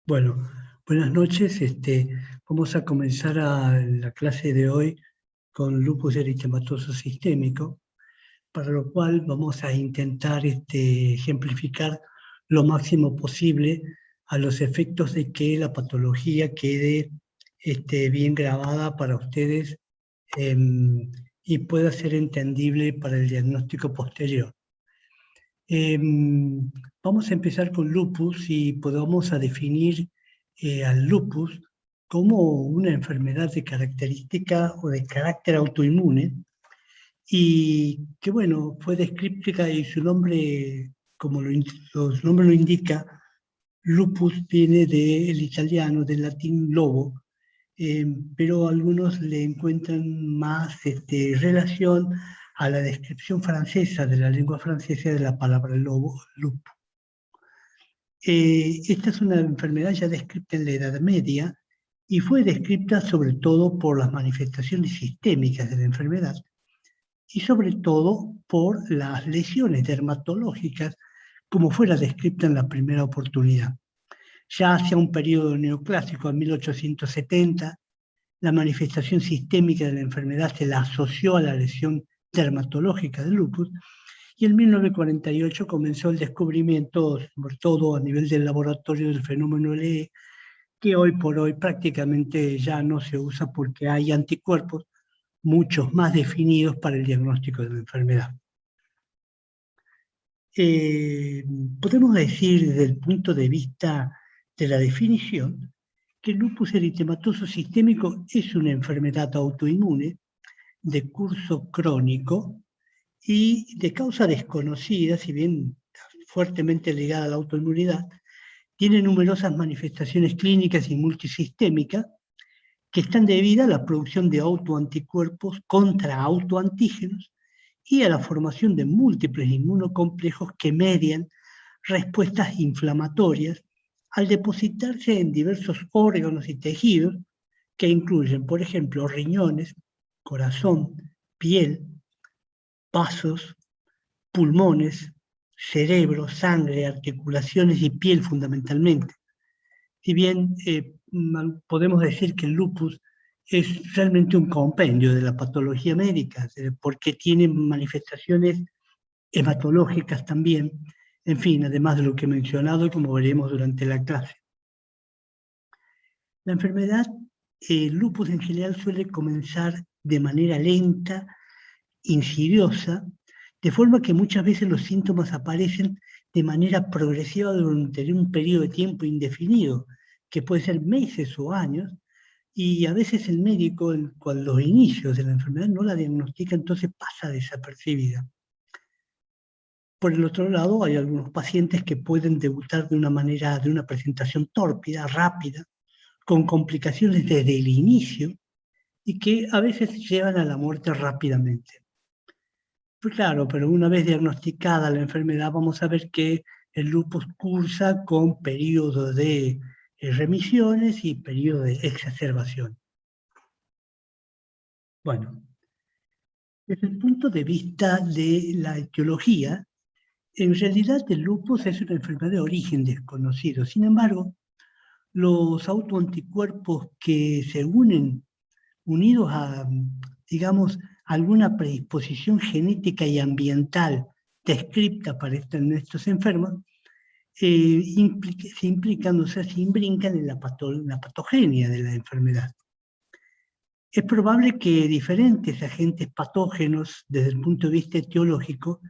Bueno, buenas noches. Vamos a comenzar la clase de hoy con lupus eritematoso sistémico, para lo cual vamos a intentar ejemplificar lo máximo posible a los efectos de que la patología quede bien grabada para ustedes y pueda ser entendible para el diagnóstico posterior. Vamos a empezar con lupus y podemos definir al lupus como una enfermedad de característica o de carácter autoinmune y que, bueno, fue descripta y su nombre, como su nombre lo indica, lupus viene del italiano, del latín lobo, pero algunos le encuentran más relación a la descripción francesa, de la lengua francesa, de la palabra lobo, lupus. Esta es una enfermedad ya descrita en la Edad Media y fue descrita sobre todo por las manifestaciones sistémicas de la enfermedad y sobre todo por las lesiones dermatológicas, como fuera descrita en la primera oportunidad. Ya hacia un periodo neoclásico, en 1870, la manifestación sistémica de la enfermedad se la asoció a la lesión dermatológica del lupus, y en 1948 comenzó el descubrimiento, sobre todo a nivel del laboratorio, del fenómeno LE, que hoy por hoy prácticamente ya no se usa porque hay anticuerpos muchos más definidos para el diagnóstico de la enfermedad. Podemos decir desde el punto de vista de la definición que el lupus eritematoso sistémico es una enfermedad autoinmune de curso crónico y de causa desconocida, si bien fuertemente ligada a la autoinmunidad, tiene numerosas manifestaciones clínicas y multisistémicas que están debidas a la producción de autoanticuerpos contra autoantígenos y a la formación de múltiples inmunocomplejos que median respuestas inflamatorias al depositarse en diversos órganos y tejidos que incluyen, por ejemplo, riñones, corazón, piel, vasos, pulmones, cerebro, sangre, articulaciones y piel fundamentalmente. Si bien podemos decir que el lupus es realmente un compendio de la patología médica, porque tiene manifestaciones hematológicas también, en fin, además de lo que he mencionado, como veremos durante la clase. La enfermedad, el lupus en general suele comenzar de manera lenta, insidiosa, de forma que muchas veces los síntomas aparecen de manera progresiva durante un periodo de tiempo indefinido, que puede ser meses o años, y a veces el médico, con los inicios de la enfermedad, no la diagnostica, entonces pasa desapercibida. Por el otro lado, hay algunos pacientes que pueden debutar de una presentación tórpida, rápida, con complicaciones desde el inicio, y que a veces llevan a la muerte rápidamente. Pues claro, pero una vez diagnosticada la enfermedad, vamos a ver que el lupus cursa con periodos de remisiones y periodos de exacerbación. Bueno, desde el punto de vista de la etiología, en realidad el lupus es una enfermedad de origen desconocido. Sin embargo, los autoanticuerpos que se unidos a, digamos, alguna predisposición genética y ambiental descripta para estos enfermos, se imbrican en la patogenia de la enfermedad. Es probable que diferentes agentes patógenos, desde el punto de vista etiológico,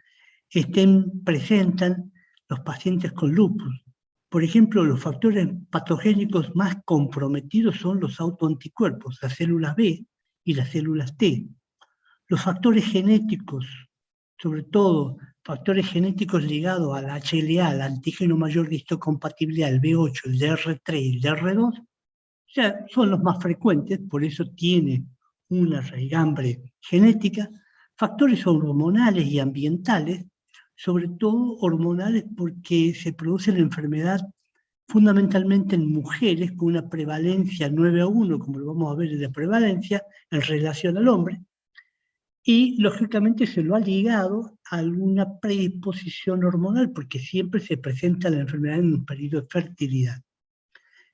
presentan los pacientes con lupus. Por ejemplo, los factores patogénicos más comprometidos son los autoanticuerpos, las células B y las células T. Los factores genéticos, sobre todo factores genéticos ligados al HLA, al antígeno mayor de histocompatibilidad, el B8, el DR3 y el DR2, ya son los más frecuentes, por eso tiene una raigambre genética. Factores hormonales y ambientales, sobre todo hormonales porque se produce la enfermedad fundamentalmente en mujeres con una prevalencia 9-1, como lo vamos a ver en la prevalencia, en relación al hombre, y lógicamente se lo ha ligado a alguna predisposición hormonal, porque siempre se presenta la enfermedad en un periodo de fertilidad.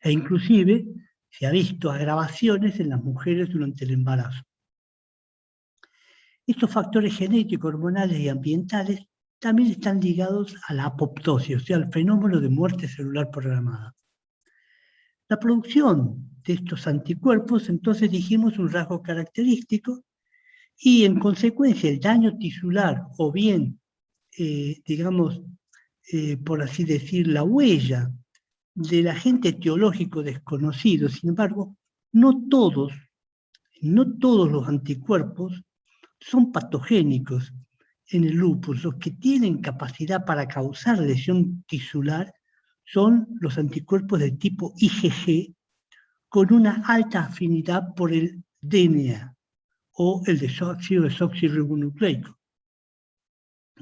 E inclusive se ha visto agravaciones en las mujeres durante el embarazo. Estos factores genéticos, hormonales y ambientales también están ligados a la apoptosis, o sea, al fenómeno de muerte celular programada. La producción de estos anticuerpos, entonces dijimos, un rasgo característico y en consecuencia el daño tisular o bien, por así decir, la huella del agente etiológico desconocido. Sin embargo, no todos los anticuerpos son patogénicos en el lupus. Los que tienen capacidad para causar lesión tisular son los anticuerpos de tipo IgG con una alta afinidad por el DNA o el desóxido desoxirribonucleico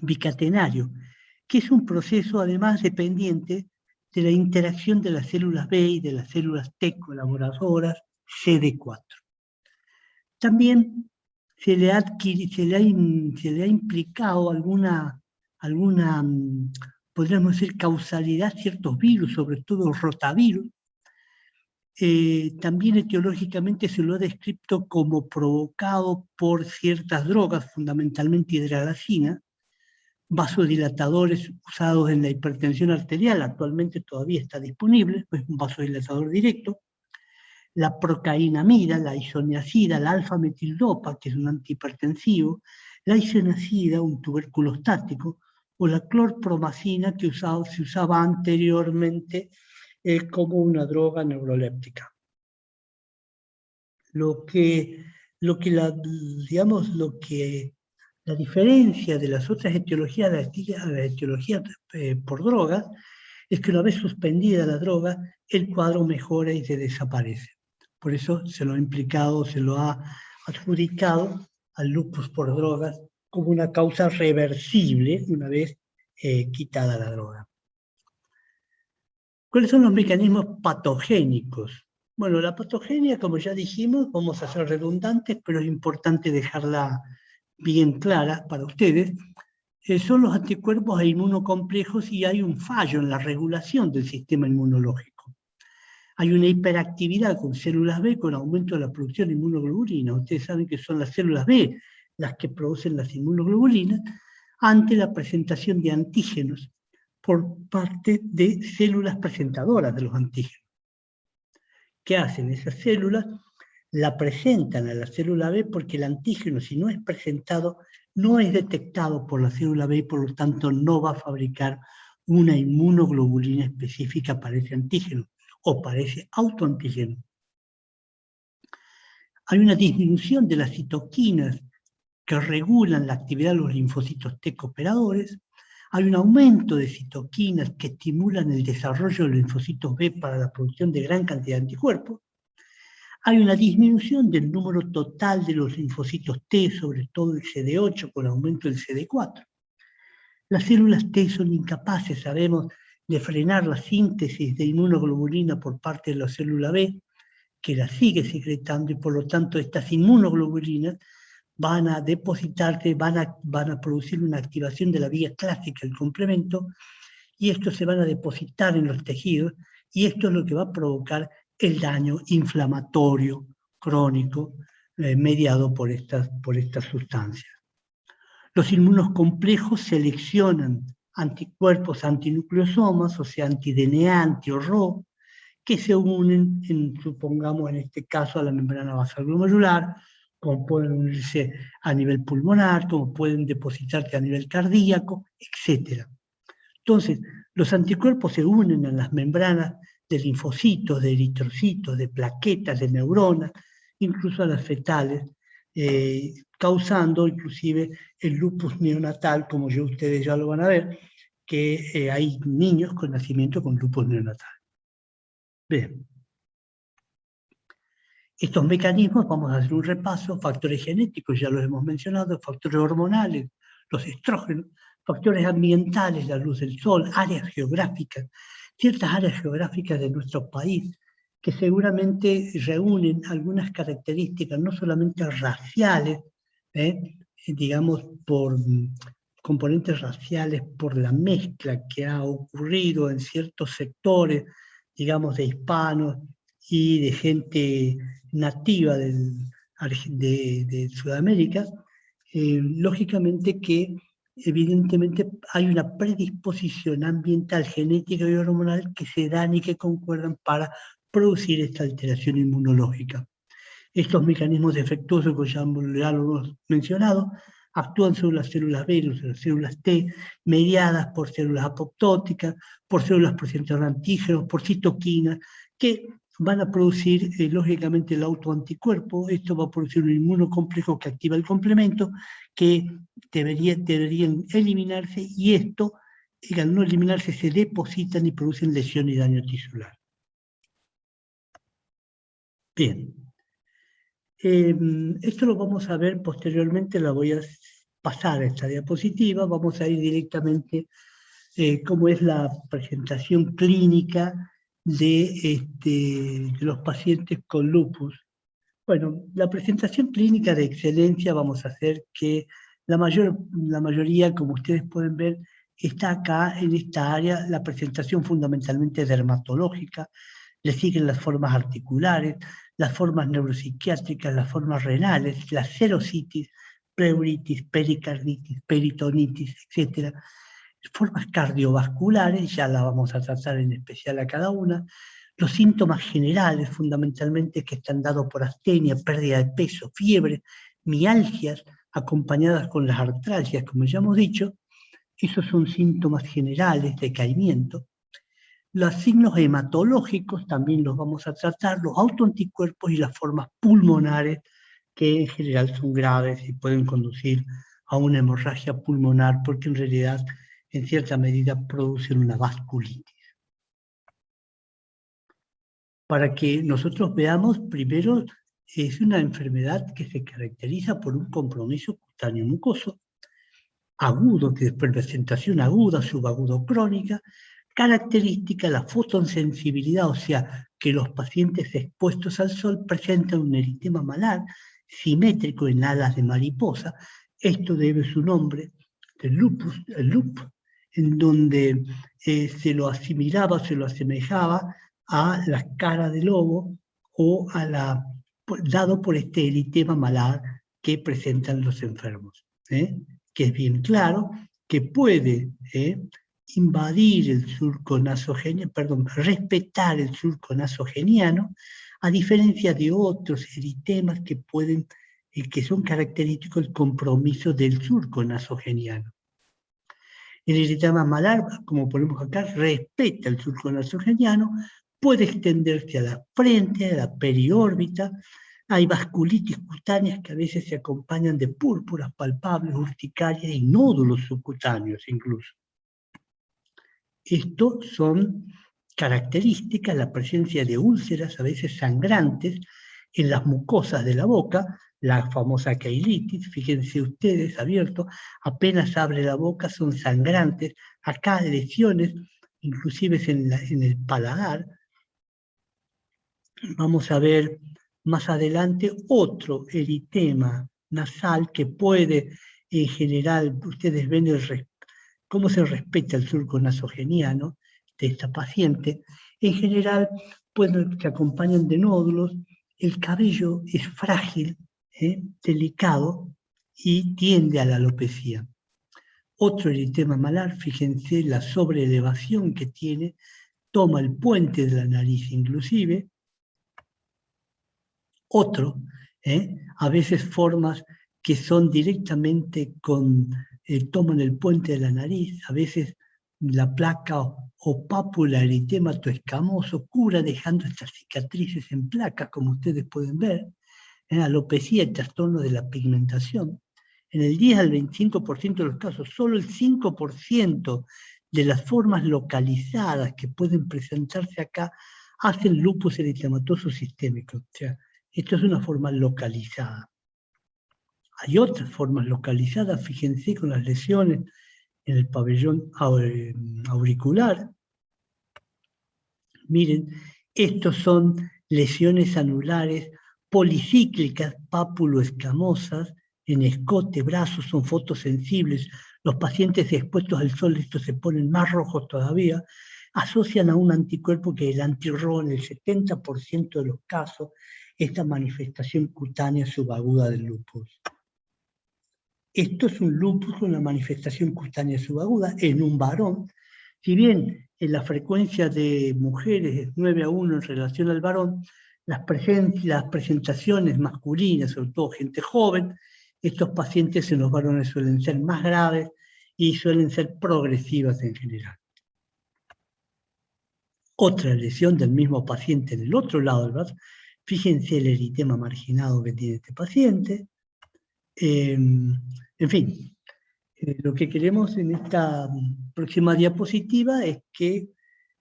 bicatenario, que es un proceso además dependiente de la interacción de las células B y de las células T colaboradoras CD4. También se le ha implicado alguna, podríamos decir, causalidad a ciertos virus, sobre todo rotavirus. También etiológicamente se lo ha descrito como provocado por ciertas drogas, fundamentalmente hidralazina, vasodilatadores usados en la hipertensión arterial, actualmente todavía está disponible, es un vasodilatador directo, la procainamida, la isoniazida, la alfa-metildopa, que es un antihipertensivo, la isoniazida, un tuberculostático, o la clorpromacina, que se usaba anteriormente como una droga neuroléptica. La diferencia de las otras etiologías, la etiología por drogas, es que una vez suspendida la droga, el cuadro mejora y se desaparece. Por eso se lo ha adjudicado al lupus por drogas como una causa reversible una vez quitada la droga. ¿Cuáles son los mecanismos patogénicos? Bueno, la patogenia, como ya dijimos, vamos a ser redundantes, pero es importante dejarla bien clara para ustedes, son los anticuerpos e inmunocomplejos y hay un fallo en la regulación del sistema inmunológico. Hay una hiperactividad con células B con aumento de la producción de inmunoglobulina. Ustedes saben que son las células B las que producen las inmunoglobulinas ante la presentación de antígenos por parte de células presentadoras de los antígenos. ¿Qué hacen? Esas células la presentan a la célula B porque el antígeno, si no es presentado, no es detectado por la célula B y por lo tanto no va a fabricar una inmunoglobulina específica para ese antígeno o para ese autoantígeno. Hay una disminución de las citoquinas que regulan la actividad de los linfocitos T cooperadores. Hay un aumento de citoquinas que estimulan el desarrollo de los linfocitos B para la producción de gran cantidad de anticuerpos. Hay una disminución del número total de los linfocitos T, sobre todo el CD8, con aumento del CD4. Las células T son incapaces, sabemos, de frenar la síntesis de inmunoglobulina por parte de la célula B, que la sigue secretando, y por lo tanto estas inmunoglobulinas van a depositarse, van a producir una activación de la vía clásica del complemento, y estos se van a depositar en los tejidos, y esto es lo que va a provocar el daño inflamatorio crónico mediado por estas sustancias. Los inmunocomplejos seleccionan anticuerpos antinucleosomas, o sea, anti-DNA, anti-RO, que se unen, supongamos en este caso, a la membrana basal glomerular, como pueden unirse a nivel pulmonar, como pueden depositarse a nivel cardíaco, etc. Entonces, los anticuerpos se unen a las membranas de linfocitos, de eritrocitos, de plaquetas, de neuronas, incluso a las fetales, causando inclusive el lupus neonatal, como ustedes ya lo van a ver, que hay niños con nacimiento con lupus neonatal. Bien. Estos mecanismos, vamos a hacer un repaso: factores genéticos, ya los hemos mencionado, factores hormonales, los estrógenos, factores ambientales, la luz del sol, áreas geográficas, ciertas áreas geográficas de nuestro país, que seguramente reúnen algunas características no solamente raciales, digamos por componentes raciales, por la mezcla que ha ocurrido en ciertos sectores digamos, de hispanos y de gente nativa de Sudamérica, lógicamente que evidentemente hay una predisposición ambiental, genética y hormonal que se dan y que concuerdan para producir esta alteración inmunológica. Estos mecanismos defectuosos, que ya lo hemos mencionado, actúan sobre las células B, sobre las células T, mediadas por células apoptóticas, por células presentadoras de antígenos, por citoquinas, que van a producir, lógicamente, el autoanticuerpo. Esto va a producir un inmunocomplejo que activa el complemento, que deberían eliminarse, y esto, al no eliminarse, se depositan y producen lesión y daño tisular. Bien. Esto lo vamos a ver posteriormente, la voy a pasar a esta diapositiva, vamos a ir directamente cómo es la presentación clínica de los pacientes con lupus. Bueno, la presentación clínica de excelencia vamos a hacer que la mayoría, como ustedes pueden ver, está acá en esta área, la presentación fundamentalmente dermatológica, le siguen las formas articulares, las formas neuropsiquiátricas, las formas renales, la serositis, pleuritis, pericarditis, peritonitis, etc. Formas cardiovasculares, ya la vamos a tratar en especial a cada una. Los síntomas generales, fundamentalmente, que están dados por astenia, pérdida de peso, fiebre, mialgias, acompañadas con las artralgias, como ya hemos dicho. Esos son síntomas generales, decaimiento. Los signos hematológicos también los vamos a tratar, los autoanticuerpos y las formas pulmonares, que en general son graves y pueden conducir a una hemorragia pulmonar, porque en realidad, en cierta medida, producen una vasculitis. Para que nosotros veamos, primero, es una enfermedad que se caracteriza por un compromiso cutáneo mucoso, agudo, que es presentación aguda, subagudo crónica, característica la fotosensibilidad, o sea, que los pacientes expuestos al sol presentan un eritema malar simétrico en alas de mariposa. Esto debe su nombre del lupus, el lup, en donde se lo asimilaba, se lo asemejaba a la cara de lobo o dado por este eritema malar que presentan los enfermos, que es bien claro que puede invadir el surco nasogeniano, respetar el surco nasogeniano, a diferencia de otros eritemas que que son característicos del compromiso del surco nasogeniano. El eritema malar, como ponemos acá, respeta el surco nasogeniano, puede extenderse a la frente, a la periórbita. Hay vasculitis cutáneas que a veces se acompañan de púrpuras palpables, urticarias y nódulos subcutáneos incluso. Esto son características, la presencia de úlceras, a veces sangrantes, en las mucosas de la boca, la famosa queilitis, fíjense ustedes, abierto, apenas abre la boca, son sangrantes, acá lesiones, inclusive en el paladar. Vamos a ver más adelante otro eritema nasal que puede, en general, ustedes ven cómo se respeta el surco nasogeniano de esta paciente. En general, se acompañan de nódulos, el cabello es frágil, delicado y tiende a la alopecia. Otro eritema malar, fíjense la sobreelevación que tiene, toma el puente de la nariz inclusive. Otro, a veces formas que son directamente toman el puente de la nariz, a veces la placa o pápula eritemato escamoso cura dejando estas cicatrices en placas, como ustedes pueden ver, alopecia y trastorno de la pigmentación. En el 10 al 25% de los casos, solo el 5% de las formas localizadas que pueden presentarse acá hacen lupus eritematoso sistémico. O sea, esto es una forma localizada. Hay otras formas localizadas, fíjense, con las lesiones en el pabellón auricular. Miren, estos son lesiones anulares policíclicas, pápulo-escamosas, en escote, brazos, son fotosensibles. Los pacientes expuestos al sol, estos se ponen más rojos todavía. asocian a un anticuerpo que es el anti-RO en el 70% de los casos, esta manifestación cutánea subaguda del lupus. Esto es un lupus, una manifestación cutánea subaguda en un varón. Si bien en la frecuencia de mujeres es 9:1 en relación al varón, las presentaciones masculinas, sobre todo gente joven, estos pacientes en los varones suelen ser más graves y suelen ser progresivas en general. Otra lesión del mismo paciente en el otro lado del brazo, fíjense el eritema marginado que tiene este paciente. En fin, lo que queremos en esta próxima diapositiva es que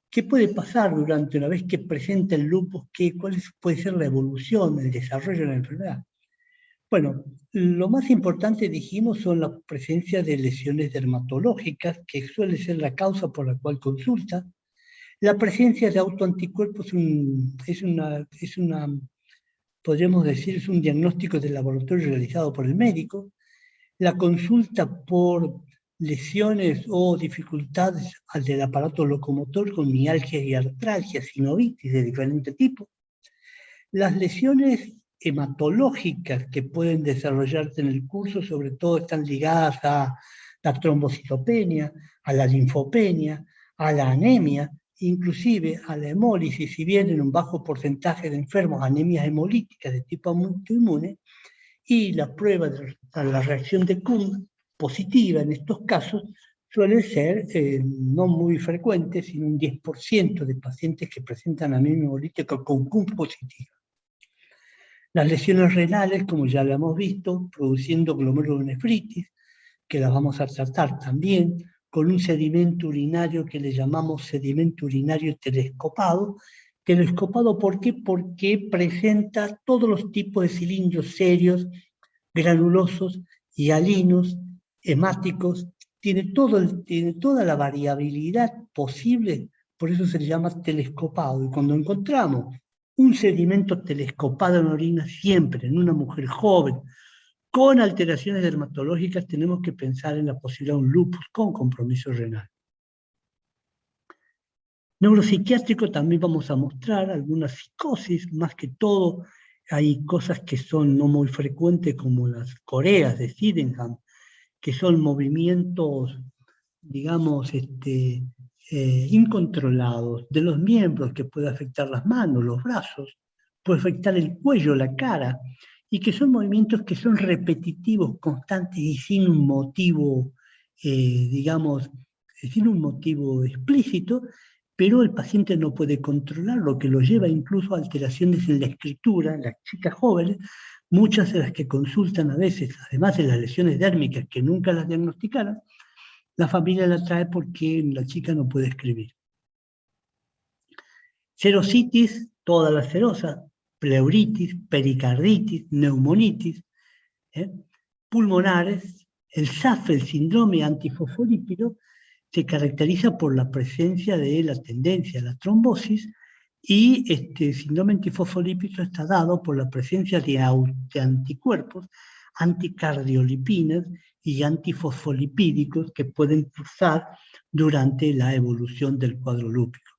qué puede pasar durante una vez que presenta el lupus, cuál puede ser la evolución, el desarrollo de la enfermedad. Bueno, lo más importante, dijimos, son la presencia de lesiones dermatológicas, que suele ser la causa por la cual consulta. La presencia de autoanticuerpos podríamos decir, es un diagnóstico de laboratorio realizado por el médico. La consulta por lesiones o dificultades del aparato locomotor con mialgias y artralgias, sinovitis de diferente tipo. Las lesiones hematológicas que pueden desarrollarse en el curso, sobre todo están ligadas a la trombocitopenia, a la linfopenia, a la anemia, inclusive a la hemólisis, si bien en un bajo porcentaje de enfermos, anemias hemolíticas de tipo autoinmune, y la prueba de la reacción de Kuhn positiva en estos casos suele ser no muy frecuente, sino un 10% de pacientes que presentan anemia hemolítica con Kuhn positiva. Las lesiones renales, como ya lo hemos visto, produciendo glomerulonefritis, que las vamos a tratar también con un sedimento urinario que le llamamos sedimento urinario telescopado. Telescopado, ¿por qué? Porque presenta todos los tipos de cilindros serios, granulosos, hialinos, hemáticos, tiene toda la variabilidad posible, por eso se le llama telescopado. Y cuando encontramos un sedimento telescopado en orina, siempre en una mujer joven, con alteraciones dermatológicas, tenemos que pensar en la posibilidad de un lupus con compromiso renal. Neuropsiquiátrico también vamos a mostrar algunas psicosis, más que todo hay cosas que son no muy frecuentes como las coreas de Sydenham, que son movimientos, digamos, incontrolados de los miembros, que puede afectar las manos, los brazos, puede afectar el cuello, la cara, y que son movimientos que son repetitivos, constantes y sin un motivo, digamos, sin un motivo explícito, pero el paciente no puede controlar, lo que lo lleva incluso a alteraciones en la escritura. Las chicas jóvenes, muchas de las que consultan a veces, además de las lesiones dérmicas que nunca las diagnosticaron, la familia la trae porque la chica no puede escribir. Serositis, toda la serosa, pleuritis, pericarditis, neumonitis, pulmonares, el SAF, el síndrome antifosfolípido, se caracteriza por la presencia de la tendencia a la trombosis, y este síndrome antifosfolípido está dado por la presencia de anticuerpos, anticardiolipinas y antifosfolipídicos que pueden cruzar durante la evolución del cuadro lúpico.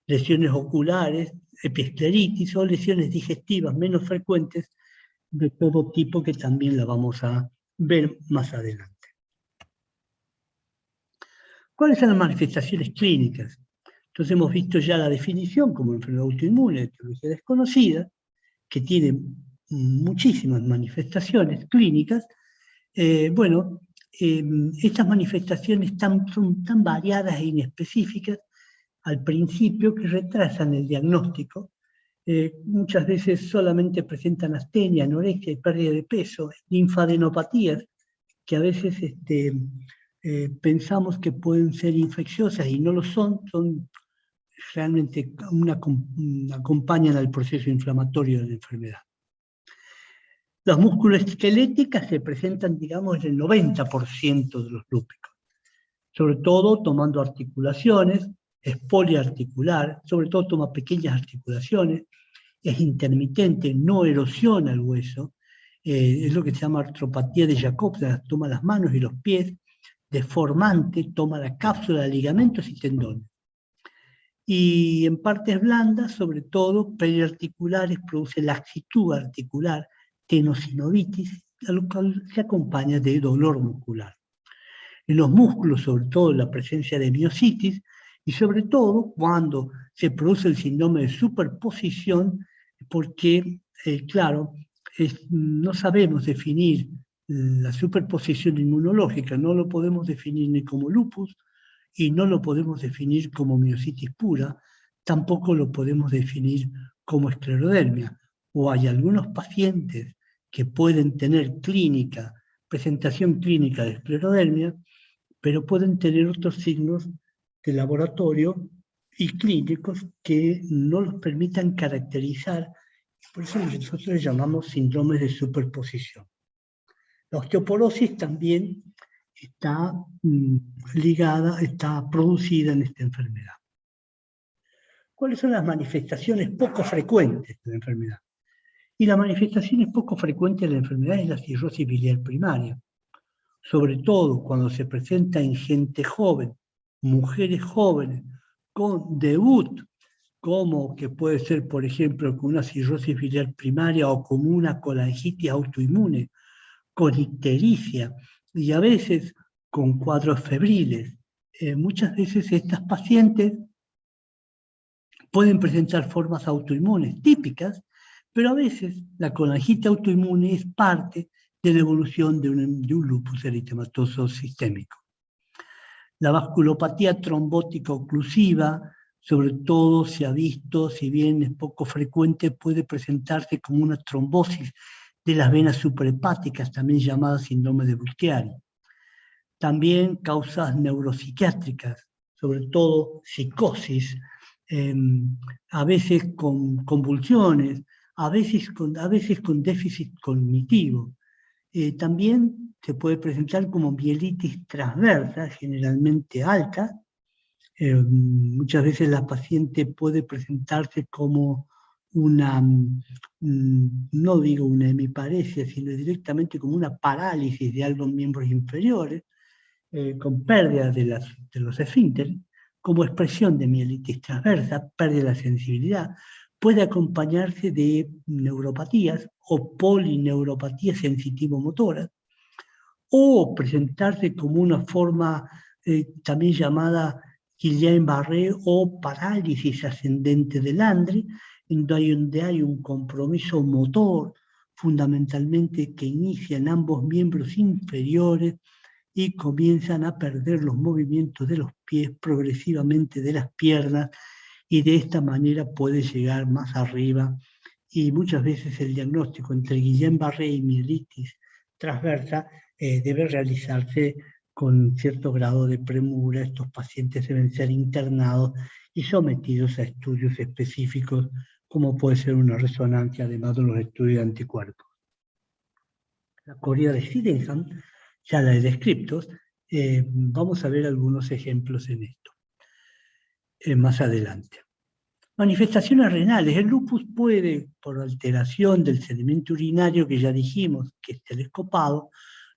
Lesiones oculares, epiescleritis o lesiones digestivas menos frecuentes de todo tipo, que también la vamos a ver más adelante. ¿Cuáles son las manifestaciones clínicas? Entonces hemos visto ya la definición como enfermedad autoinmune, etiología desconocida, que tiene muchísimas manifestaciones clínicas. Estas manifestaciones son tan variadas e inespecíficas al principio que retrasan el diagnóstico. Muchas veces solamente presentan astenia, anorexia y pérdida de peso, linfadenopatías, que a veces pensamos que pueden ser infecciosas y no lo son realmente acompañan al proceso inflamatorio de la enfermedad. Las musculoesqueléticas se presentan, digamos, en el 90% de los lúpicos, sobre todo tomando articulaciones, es poliarticular, sobre todo toma pequeñas articulaciones, es intermitente, no erosiona el hueso, es lo que se llama artropatía de Jacob, toma las manos y los pies, deformante, toma la cápsula de ligamentos y tendones. Y en partes blandas, sobre todo periarticulares, produce laxitud articular, tenosinovitis, a lo cual se acompaña de dolor muscular. En los músculos, sobre todo, la presencia de miositis, y sobre todo cuando se produce el síndrome de superposición, porque, claro, no sabemos definir la superposición inmunológica, no lo podemos definir ni como lupus, y no lo podemos definir como miositis pura, tampoco lo podemos definir como esclerodermia. O hay algunos pacientes que pueden tener presentación clínica de esclerodermia, pero pueden tener otros signos de laboratorio y clínicos que no los permitan caracterizar. Por eso nosotros le llamamos síndromes de superposición. La osteoporosis también está ligada, está producida en esta enfermedad. ¿Cuáles son las manifestaciones poco frecuentes de la enfermedad? Y las manifestaciones poco frecuentes de la enfermedad es la cirrosis biliar primaria, sobre todo cuando se presenta en gente joven, mujeres jóvenes, con debut, como que puede ser, por ejemplo, con una cirrosis biliar primaria o como una colangitis autoinmune, con ictericia y a veces con cuadros febriles. Muchas veces estas pacientes pueden presentar formas autoinmunes típicas, pero a veces la colangitis autoinmune es parte de la evolución de un lupus eritematoso sistémico. La vasculopatía trombótica oclusiva, sobre todo se ha visto, si bien es poco frecuente, puede presentarse como una trombosis de las venas suprahepáticas, también llamada síndrome de Bustiari. También causas neuropsiquiátricas, sobre todo psicosis, a veces con convulsiones, a veces con déficit cognitivo. También se puede presentar como mielitis transversa, generalmente alta. Muchas veces la paciente puede presentarse como una, no digo una hemiparesia, sino directamente como una parálisis de algunos miembros inferiores, con pérdida de los esfínteres, como expresión de mielitis transversa, pérdida de la sensibilidad. Puede acompañarse de neuropatías o polineuropatías sensitivo-motoras, o presentarse como una forma también llamada Guillain-Barré o parálisis ascendente del Landry, en donde hay un compromiso motor fundamentalmente que inicia en ambos miembros inferiores y comienzan a perder los movimientos de los pies progresivamente de las piernas, y de esta manera puede llegar más arriba, y muchas veces el diagnóstico entre Guillain-Barré y mielitis transversa debe realizarse con cierto grado de premura. Estos pacientes deben ser internados y sometidos a estudios específicos, como puede ser una resonancia, además de los estudios de anticuerpos. La corea de Sydenham ya la he descrito. Vamos a ver algunos ejemplos en esto más adelante. Manifestaciones renales. El lupus puede, por alteración del sedimento urinario, que ya dijimos que es telescopado,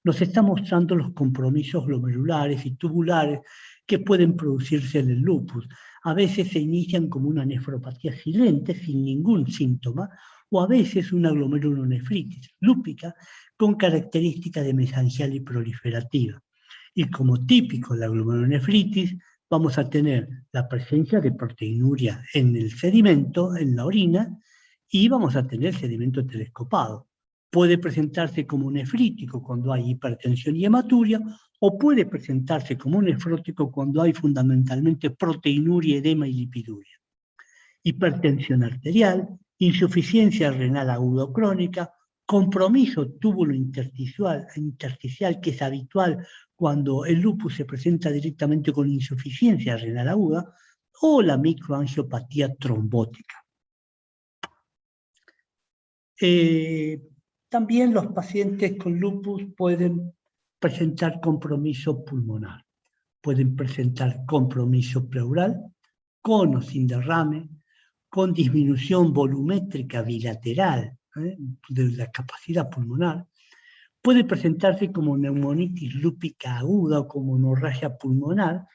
nos está mostrando los compromisos glomerulares y tubulares que pueden producirse en el lupus. A veces se inician como una nefropatía silente, sin ningún síntoma, o a veces una glomerulonefritis lúpica con características de mesangial y proliferativa. Y como típico de la glomerulonefritis, vamos a tener la presencia de proteinuria en el sedimento, en la orina, y vamos a tener sedimento telescopado. Puede presentarse como nefrítico cuando hay hipertensión y hematuria, o puede presentarse como nefrótico cuando hay fundamentalmente proteinuria, edema y lipiduria. Hipertensión arterial, insuficiencia renal aguda o crónica, compromiso túbulo intersticial, que es habitual cuando el lupus se presenta directamente con insuficiencia renal aguda, o la microangiopatía trombótica. También los pacientes con lupus pueden presentar compromiso pulmonar, pueden presentar compromiso pleural, con o sin derrame, con disminución volumétrica bilateral de la capacidad pulmonar. Puede presentarse como neumonitis lúpica aguda o como hemorragia pulmonar,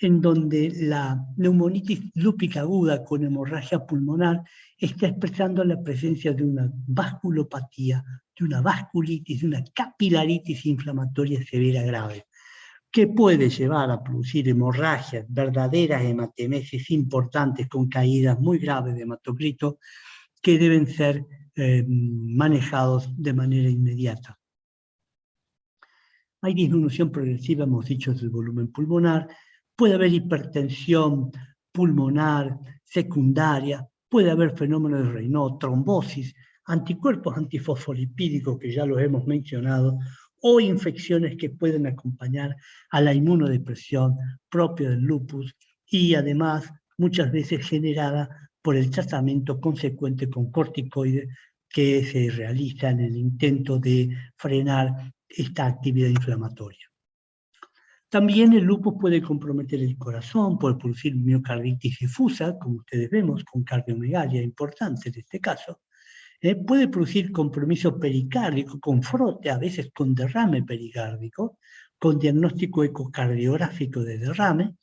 en donde la neumonitis lúpica aguda con hemorragia pulmonar está expresando la presencia de una vasculopatía, de una vasculitis, de una capilaritis inflamatoria severa grave, que puede llevar a producir hemorragias, verdaderas hematemesis importantes con caídas muy graves de hematocrito que deben ser manejados de manera inmediata. Hay disminución progresiva, hemos dicho, del volumen pulmonar, puede haber hipertensión pulmonar secundaria, puede haber fenómenos de Raynaud, trombosis, anticuerpos antifosfolipídicos, que ya los hemos mencionado, o infecciones que pueden acompañar a la inmunodepresión propia del lupus y además muchas veces generada por el tratamiento consecuente con corticoides que se realiza en el intento de frenar esta actividad inflamatoria. También el lupus puede comprometer el corazón, puede producir miocarditis difusa, como ustedes vemos, con cardiomegalia importante en este caso. Puede producir compromiso pericárdico, con frote, a veces con derrame pericárdico, con diagnóstico ecocardiográfico de derrame,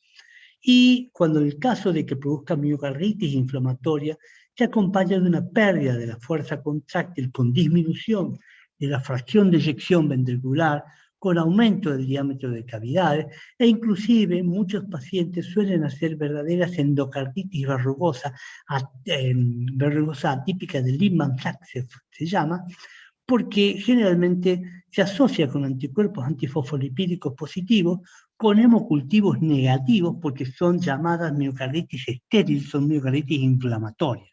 y cuando en el caso de que produzca miocarditis inflamatoria, se acompaña de una pérdida de la fuerza contráctil con disminución de la fracción de eyección ventricular, con aumento del diámetro de cavidades, e inclusive muchos pacientes suelen hacer verdaderas endocarditis verrugosa atípica de Lehmann-Sachs se llama, porque generalmente se asocia con anticuerpos antifosfolipídicos positivos, con hemocultivos negativos, porque son llamadas miocarditis estériles, son miocarditis inflamatorias.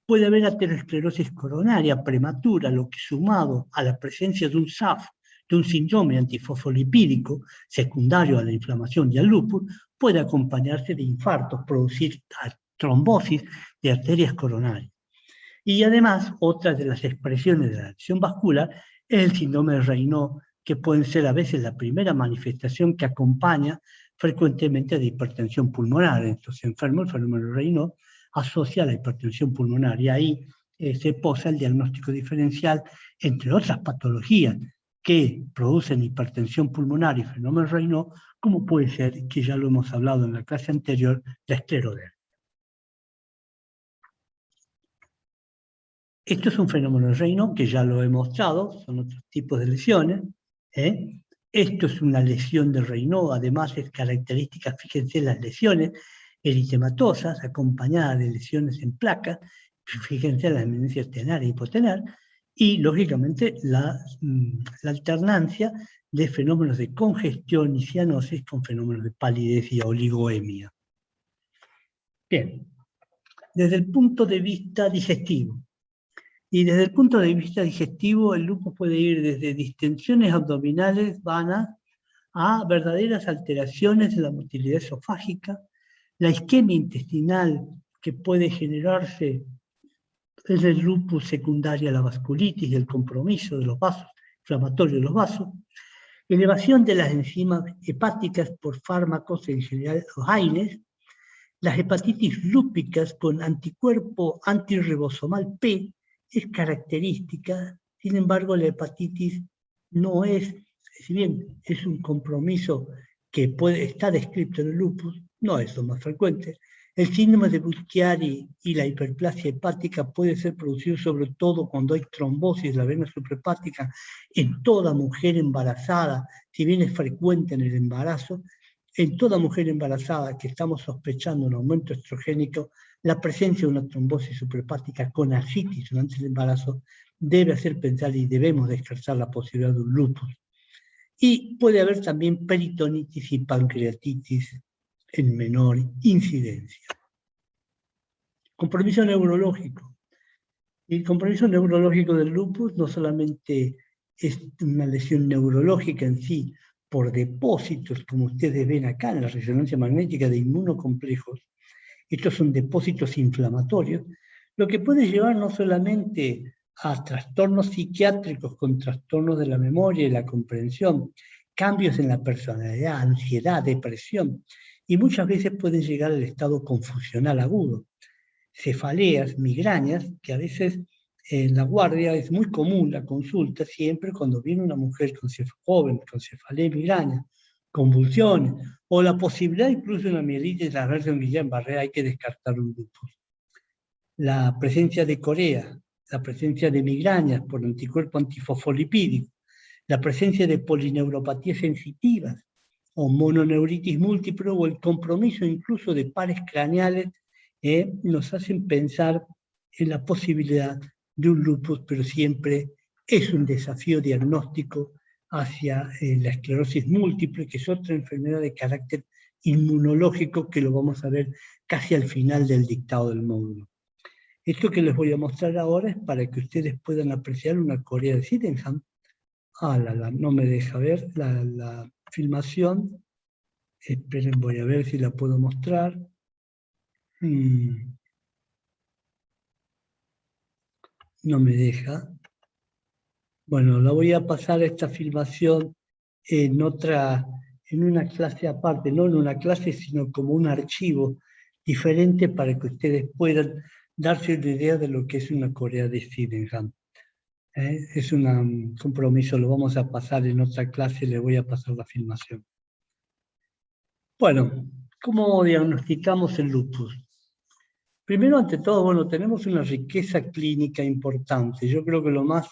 Puede haber aterosclerosis coronaria prematura, lo que sumado a la presencia de un SAF, de un síndrome antifosfolipídico secundario a la inflamación y al lupus, puede acompañarse de infartos, producir trombosis de arterias coronarias. Y además, otra de las expresiones de la acción vascular es el síndrome de Raynaud, que puede ser a veces la primera manifestación que acompaña frecuentemente de hipertensión pulmonar. En estos enfermos, el fenómeno de Raynaud asocia a la hipertensión pulmonar y ahí se posa el diagnóstico diferencial entre otras patologías que producen hipertensión pulmonar y fenómeno de Raynaud, como puede ser, que ya lo hemos hablado en la clase anterior, la esclerodermia. Esto es un fenómeno de Raynaud que ya lo he mostrado, son otros tipos de lesiones. Esto es una lesión de Raynaud, además es característica, fíjense, las lesiones eritematosas acompañadas de lesiones en placas, fíjense la eminencia tenar e hipotenar, y lógicamente la alternancia de fenómenos de congestión y cianosis con fenómenos de palidez y oligoemia. Bien, desde el punto de vista digestivo. Y desde el punto de vista digestivo, el lupus puede ir desde distensiones abdominales vanas a verdaderas alteraciones de la motilidad esofágica, la isquemia intestinal que puede generarse es el lupus secundaria a la vasculitis y el compromiso de los vasos, inflamatorio de los vasos, elevación de las enzimas hepáticas por fármacos, en general los AINES, las hepatitis lúpicas con anticuerpo antirribosomal P, es característica, sin embargo la hepatitis no es, si bien es un compromiso que está descrito en el lupus, no es lo más frecuente. El síndrome de Budd-Chiari y la hiperplasia hepática puede ser producido sobre todo cuando hay trombosis de la vena suprahepática en toda mujer embarazada, si bien es frecuente en el embarazo. En toda mujer embarazada que estamos sospechando un aumento estrogénico, la presencia de una trombosis suprahepática con ascitis durante el embarazo debe hacer pensar y debemos descartar la posibilidad de un lupus. Y puede haber también peritonitis y pancreatitis en menor incidencia. Compromiso neurológico. El compromiso neurológico del lupus no solamente es una lesión neurológica en sí, por depósitos, como ustedes ven acá en la resonancia magnética de inmunocomplejos. Estos son depósitos inflamatorios, lo que puede llevar no solamente a trastornos psiquiátricos con trastornos de la memoria y la comprensión, cambios en la personalidad, ansiedad, depresión, y muchas veces pueden llegar al estado confusional agudo. Cefaleas, migrañas, que a veces en la guardia es muy común la consulta, siempre cuando viene una mujer joven con cefalea y migraña, convulsiones, o la posibilidad incluso de una mielitis transversa en Guillain-Barré, hay que descartar un lupus. La presencia de corea, la presencia de migrañas por anticuerpo antifosfolipídico, la presencia de polineuropatías sensitivas o mononeuritis múltiple o el compromiso incluso de pares craneales nos hacen pensar en la posibilidad de un lupus, pero siempre es un desafío diagnóstico hacia la esclerosis múltiple, que es otra enfermedad de carácter inmunológico que lo vamos a ver casi al final del dictado del módulo. Esto que les voy a mostrar ahora es para que ustedes puedan apreciar una corea de Sydenham. No me deja ver la filmación. Esperen, voy a ver si la puedo mostrar. No me deja. Bueno, la voy a pasar esta filmación en una clase aparte, no en una clase, sino como un archivo diferente para que ustedes puedan darse una idea de lo que es una corea de Sydenham. Es un compromiso, lo vamos a pasar en otra clase, le voy a pasar la filmación. Bueno, ¿cómo diagnosticamos el lupus? Primero, ante todo, bueno, tenemos una riqueza clínica importante. Yo creo que lo más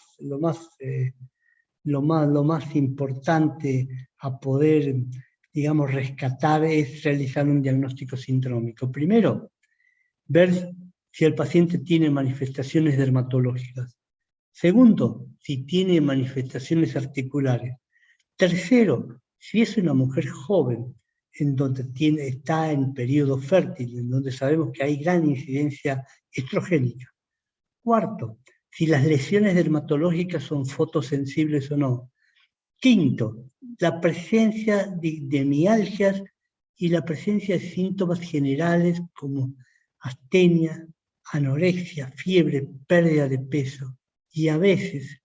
importante a poder, digamos, rescatar es realizar un diagnóstico sindrómico. Primero, ver si el paciente tiene manifestaciones dermatológicas. Segundo, si tiene manifestaciones articulares. Tercero, si es una mujer joven, en donde está en periodo fértil, en donde sabemos que hay gran incidencia estrogénica. Cuarto, si las lesiones dermatológicas son fotosensibles o no. Quinto, la presencia de mialgias y la presencia de síntomas generales como astenia, anorexia, fiebre, pérdida de peso y a veces,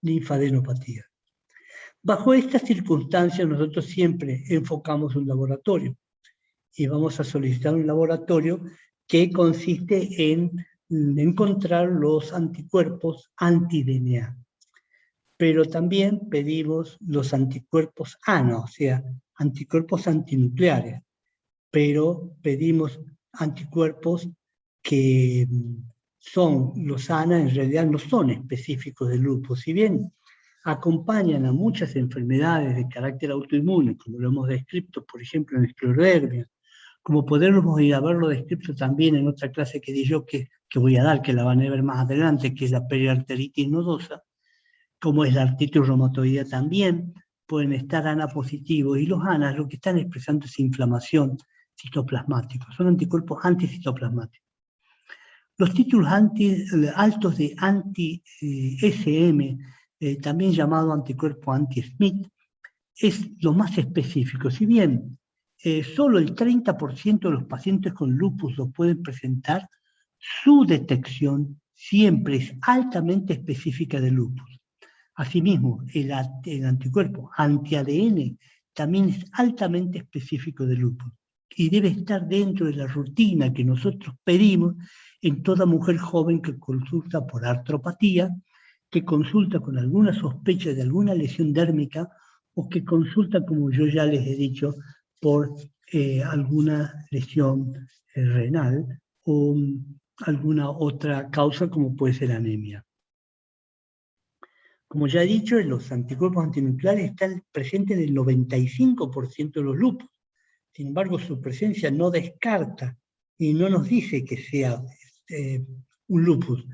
linfadenopatía. Bajo estas circunstancias nosotros siempre enfocamos un laboratorio y vamos a solicitar un laboratorio que consiste en encontrar los anticuerpos anti-DNA. Pero también pedimos los anticuerpos ANA, o sea, anticuerpos antinucleares, pero pedimos anticuerpos que los ANA en realidad no son específicos del lupus, si bien acompañan a muchas enfermedades de carácter autoinmune, como lo hemos descrito, por ejemplo, en esclerodermia, como podemos ir a verlo descrito también en otra clase que di yo que voy a dar, que la van a ver más adelante, que es la periarteritis nodosa, como es la artritis reumatoidea también, pueden estar ANA positivos, y los ANA lo que están expresando es inflamación citoplasmática, son anticuerpos anticitoplasmáticos. Los títulos altos de anti-SM, también llamado anticuerpo anti-Smith, es lo más específico. Si bien solo el 30% de los pacientes con lupus lo pueden presentar, su detección siempre es altamente específica de lupus. Asimismo, el anticuerpo anti-ADN también es altamente específico de lupus y debe estar dentro de la rutina que nosotros pedimos en toda mujer joven que consulta por artropatía, que consulta con alguna sospecha de alguna lesión dérmica o que consulta, como yo ya les he dicho, por alguna lesión renal o alguna otra causa como puede ser anemia. Como ya he dicho, los anticuerpos antinucleares están presentes en el 95% de los lupus. Sin embargo, su presencia no descarta y no nos dice que sea un lupus.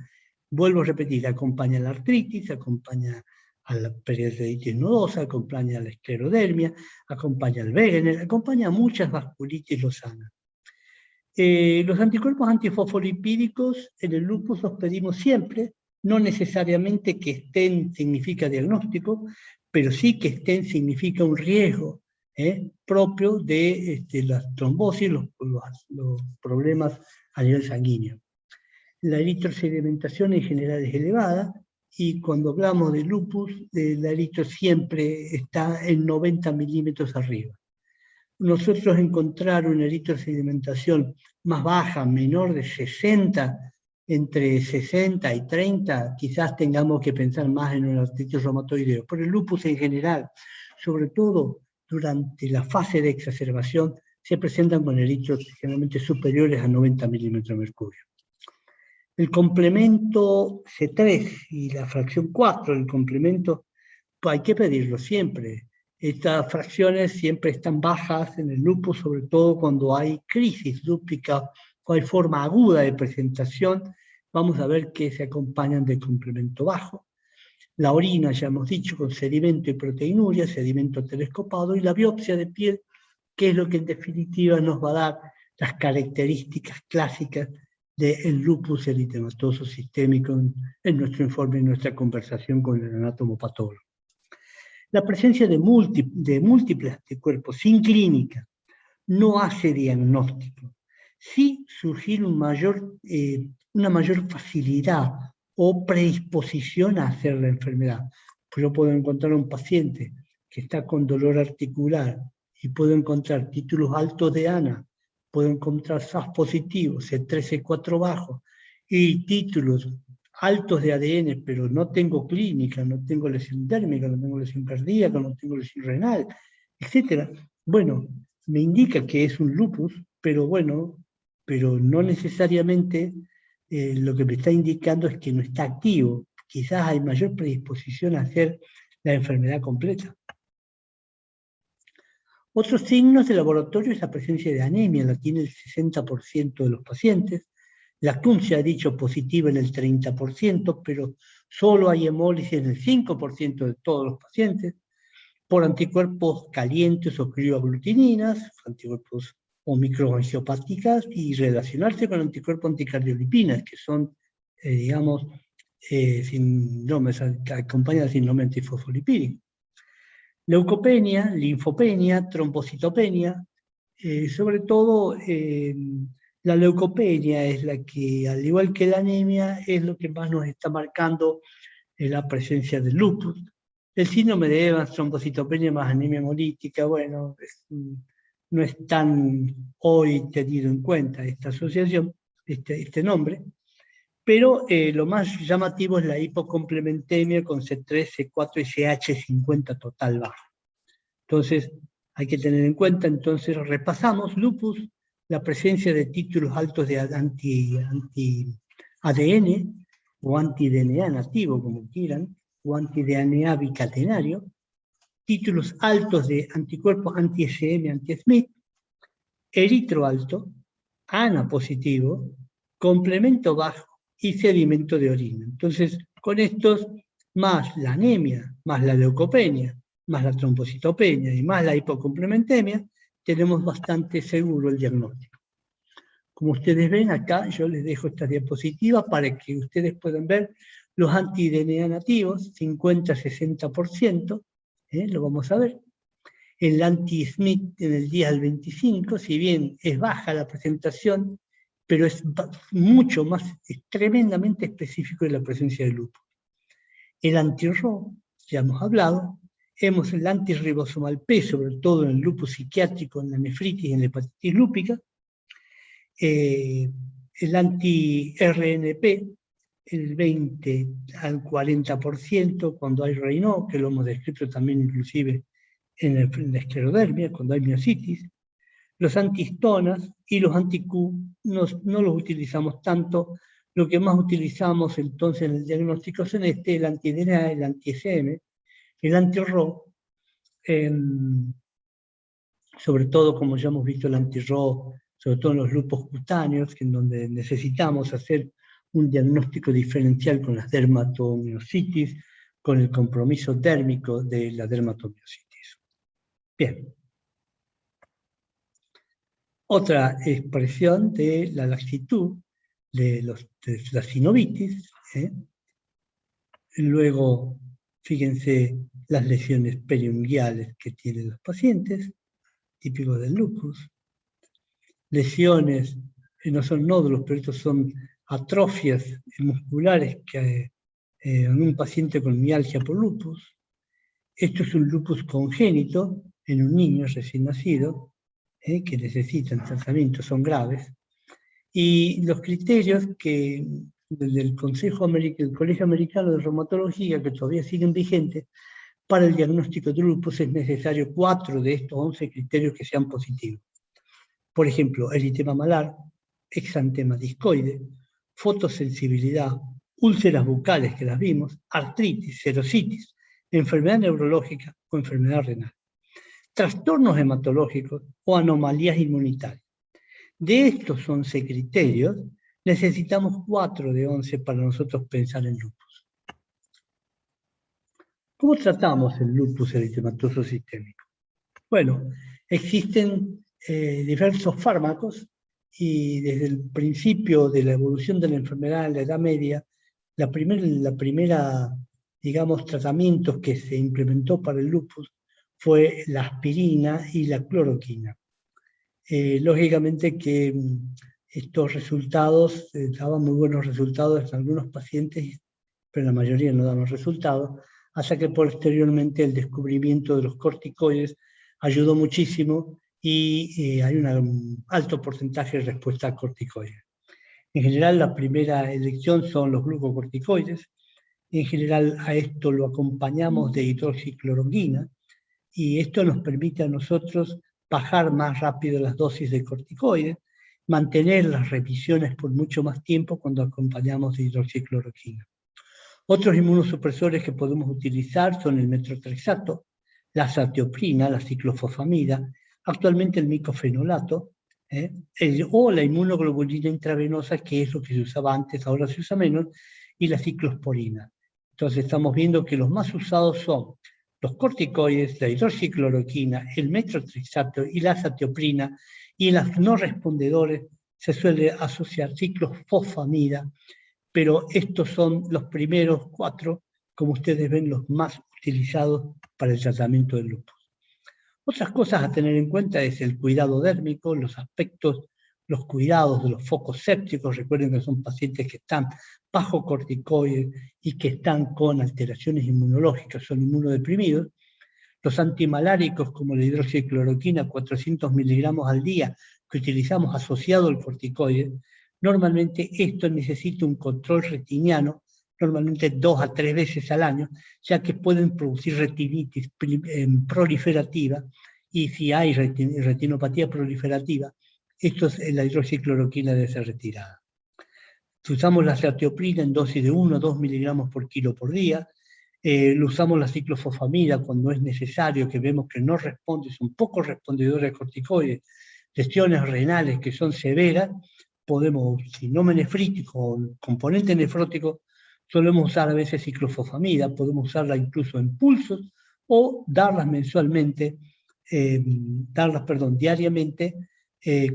Vuelvo a repetir, acompaña a la artritis, acompaña a la periarteritis nodosa, acompaña a la esclerodermia, acompaña al Wegener, acompaña a muchas vasculitis losanas. Los anticuerpos antifosfolipídicos en el lupus los pedimos siempre, no necesariamente que estén significa diagnóstico, pero sí que estén significa un riesgo propio de las trombosis, los problemas a nivel sanguíneo. La eritrosedimentación en general es elevada y cuando hablamos de lupus, la eritro siempre está en 90 milímetros arriba. Nosotros encontrar una eritrosedimentación más baja, menor de 60, entre 60 y 30, quizás tengamos que pensar más en un artritis reumatoideo. Pero el lupus en general, sobre todo durante la fase de exacerbación se presentan con eritros generalmente superiores a 90 milímetros de mercurio. El complemento C3 y la fracción 4 del complemento, pues hay que pedirlo siempre. Estas fracciones siempre están bajas en el lupus, sobre todo cuando hay crisis lúpica o hay forma aguda de presentación. Vamos a ver que se acompañan del complemento bajo. La orina, ya hemos dicho, con sedimento y proteinuria, sedimento telescopado, y la biopsia de piel, que es lo que en definitiva nos va a dar las características clásicas del lupus eritematoso sistémico en nuestro informe, en nuestra conversación con el anatomopatólogo. La presencia de múltiples anticuerpos sin clínica no hace diagnóstico. Sí surgir una mayor facilidad o predisposición a hacer la enfermedad. Pues yo puedo encontrar un paciente que está con dolor articular y puedo encontrar títulos altos de ANA, puedo encontrar SAS positivo, C3, C4 bajo, y títulos altos de ADN, pero no tengo clínica, no tengo lesión térmica, no tengo lesión cardíaca, no tengo lesión renal, etc. Bueno, me indica que es un lupus, pero no necesariamente lo que me está indicando es que no está activo. Quizás hay mayor predisposición a hacer la enfermedad completa. Otros signos de laboratorio es la presencia de anemia, la tiene el 60% de los pacientes. La CUM se ha dicho positiva en el 30%, pero solo hay hemólisis en el 5% de todos los pacientes, por anticuerpos calientes o crioaglutininas, anticuerpos o microangiopáticas, y relacionarse con anticuerpos anticardiolipinas, que son, síndromes, acompañan al síndrome antifosfolipídico. Leucopenia, linfopenia, trombocitopenia, sobre todo la leucopenia es la que, al igual que la anemia, es lo que más nos está marcando la presencia del lupus. El síndrome de Evans, trombocitopenia más anemia hemolítica, bueno, no es tan hoy tenido en cuenta esta asociación, este nombre, pero lo más llamativo es la hipocomplementemia con C3, C4 y CH50 total bajo. Entonces, hay que tener en cuenta, entonces repasamos lupus, la presencia de títulos altos de anti-ADN o anti-DNA nativo, como quieran, o anti-DNA bicatenario, títulos altos de anticuerpos anti-SM, anti-SMIT, eritro alto, ANA positivo, complemento bajo y sedimento de orina. Entonces, con estos, más la anemia, más la leucopenia, más la trombocitopenia y más la hipocomplementemia, tenemos bastante seguro el diagnóstico. Como ustedes ven acá, yo les dejo esta diapositiva para que ustedes puedan ver los anti-DNA nativos, 50-60%, lo vamos a ver. El anti-SMIT en el día del 25, si bien es baja la presentación, pero es mucho más, es tremendamente específico de la presencia de lupus. El anti-RO, ya hemos hablado, el antirribosomal P, sobre todo en el lupus psiquiátrico, en la nefritis y en la hepatitis lúpica, el anti-RNP, el 20 al 40% cuando hay Raynaud, que lo hemos descrito también inclusive en la esclerodermia, cuando hay miositis. Los antihistonas y los anti-Q no los utilizamos tanto. Lo que más utilizamos entonces en el diagnóstico son el anti-DNA, el anti-SM, el anti-RO, sobre todo, como ya hemos visto, el anti-RO, sobre todo en los lupus cutáneos, en donde necesitamos hacer un diagnóstico diferencial con las dermatomiositis, con el compromiso dérmico de la dermatomiositis. Bien. Otra expresión de la laxitud, de la sinovitis. Luego, fíjense las lesiones periunguiales que tienen los pacientes, típicos del lupus. Lesiones, no son nódulos, pero estos son atrofias musculares que en un paciente con mialgia por lupus. Esto es un lupus congénito en un niño recién nacido, que necesitan tratamiento, son graves. Y los criterios que del Colegio Americano de Reumatología, que todavía siguen vigentes, Para el diagnóstico de lupus es necesario 4 de estos 11 criterios que sean positivos. Por ejemplo, eritema malar, exantema discoide, fotosensibilidad, úlceras bucales que las vimos, artritis, serositis, enfermedad neurológica o enfermedad renal, trastornos hematológicos o anomalías inmunitarias. De estos 11 criterios, necesitamos 4 de 11 para nosotros pensar en lupus. ¿Cómo tratamos el lupus eritematoso sistémico? Bueno, existen diversos fármacos y desde el principio de la evolución de la enfermedad en la Edad Media, la primera, digamos, tratamientos que se implementó para el lupus fue la aspirina y la cloroquina. Lógicamente que estos resultados daban muy buenos resultados en algunos pacientes, pero la mayoría no daban resultados, hasta que posteriormente el descubrimiento de los corticoides ayudó muchísimo y hay un alto porcentaje de respuesta a corticoides. En general, la primera elección son los glucocorticoides. En general, a esto lo acompañamos de hidroxicloroquina y esto nos permite a nosotros bajar más rápido las dosis de corticoides, mantener las revisiones por mucho más tiempo cuando acompañamos de hidroxicloroquina. Otros inmunosupresores que podemos utilizar son el metrotrexato, la azatioprina, la ciclofosfamida, actualmente el micofenolato, o la inmunoglobulina intravenosa, que es lo que se usaba antes, ahora se usa menos, y la ciclosporina. Entonces estamos viendo que los más usados son los corticoides, la hidroxicloroquina, el metrotrexato y la azatioprina, y en las no respondedores se suele asociar ciclofosfamida, pero estos son los primeros 4, como ustedes ven, los más utilizados para el tratamiento del lupus. Otras cosas a tener en cuenta es el cuidado dérmico, los aspectos, los cuidados de los focos sépticos. Recuerden que son pacientes que están bajo corticoides y que están con alteraciones inmunológicas, son inmunodeprimidos. Los antimaláricos como la hidroxicloroquina, 400 miligramos al día, que utilizamos asociado al corticoide, normalmente esto necesita un control retiniano, normalmente 2 a 3 veces al año, ya que pueden producir retinitis proliferativa, y si hay retinopatía proliferativa, la hidroxicloroquina debe ser retirada. Si usamos la azatioprina en dosis de 1 o 2 miligramos por kilo por día, lo usamos la ciclofosfamida cuando es necesario, que vemos que no responde, son poco respondedores a corticoides, lesiones renales que son severas, podemos, si no nefrítico o componente nefrótico, solemos usar a veces ciclofosfamida, podemos usarla incluso en pulsos o darlas mensualmente, diariamente,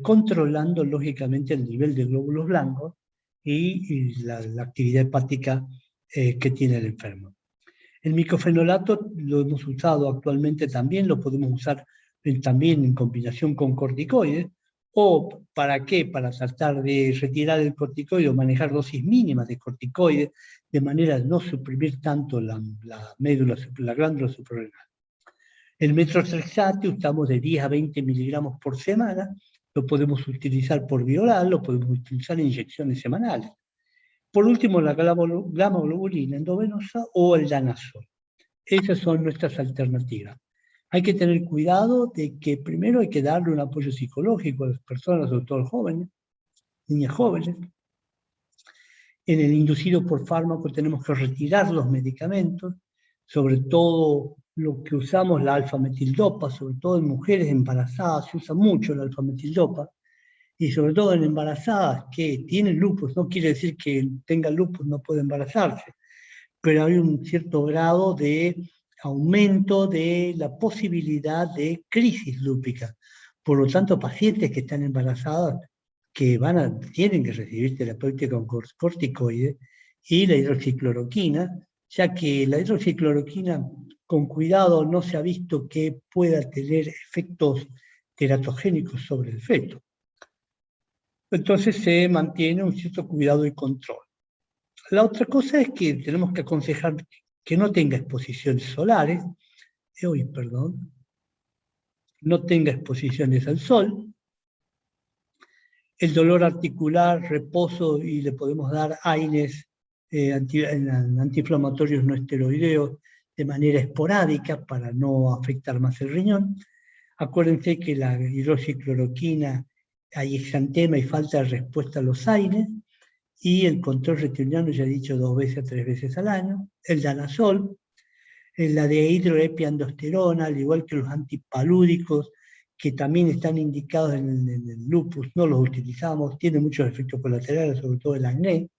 controlando lógicamente el nivel de glóbulos blancos y la actividad hepática que tiene el enfermo. El micofenolato lo hemos usado actualmente también, lo podemos usar también en combinación con corticoides, o ¿para qué? Para tratar de retirar el corticoide o manejar dosis mínimas de corticoides, de manera de no suprimir tanto la glándula suprarrenal. El metrotrexato usamos de 10 a 20 miligramos por semana, lo podemos utilizar por vía oral, lo podemos utilizar en inyecciones semanales. Por último, la gamma-globulina endovenosa o el danazol. Esas son nuestras alternativas. Hay que tener cuidado de que primero hay que darle un apoyo psicológico a las personas, sobre todo jóvenes, niñas jóvenes. En el inducido por fármaco tenemos que retirar los medicamentos, sobre todo lo que usamos, la alfa-metildopa, sobre todo en mujeres embarazadas, se usa mucho la alfa-metildopa, y sobre todo en embarazadas que tienen lupus, no quiere decir que tengan lupus no puede embarazarse, pero hay un cierto grado de aumento de la posibilidad de crisis lúpica. Por lo tanto, pacientes que están embarazadas que tienen que recibir terapéutica con corticoides y la hidroxicloroquina, ya que la hidroxicloroquina con cuidado no se ha visto que pueda tener efectos teratogénicos sobre el feto. Entonces se mantiene un cierto cuidado y control. La otra cosa es que tenemos que aconsejar que no tenga exposiciones solares, no tenga exposiciones al sol. El dolor articular, reposo, y le podemos dar AINES, antiinflamatorios no esteroideos, de manera esporádica para no afectar más el riñón. Acuérdense que la hidroxicloroquina hay exantema y falta de respuesta a los aires, y el control retiniano, ya he dicho, 2 veces a 3 veces al año. El danazol, la dehidroepiandrosterona, al igual que los antipalúdicos, que también están indicados en el lupus, no los utilizamos, tienen muchos efectos colaterales, sobre todo el acné.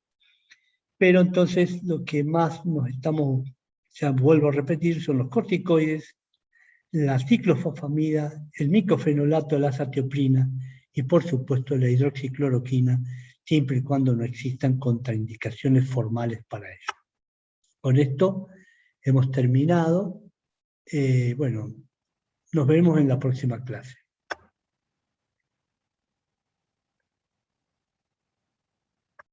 Pero entonces lo que más nos estamos, ya vuelvo a repetir, son los corticoides, la ciclofosfamida, el micofenolato, la azatioprina y por supuesto la hidroxicloroquina, siempre y cuando no existan contraindicaciones formales para ello. Con esto hemos terminado. Bueno, nos vemos en la próxima clase.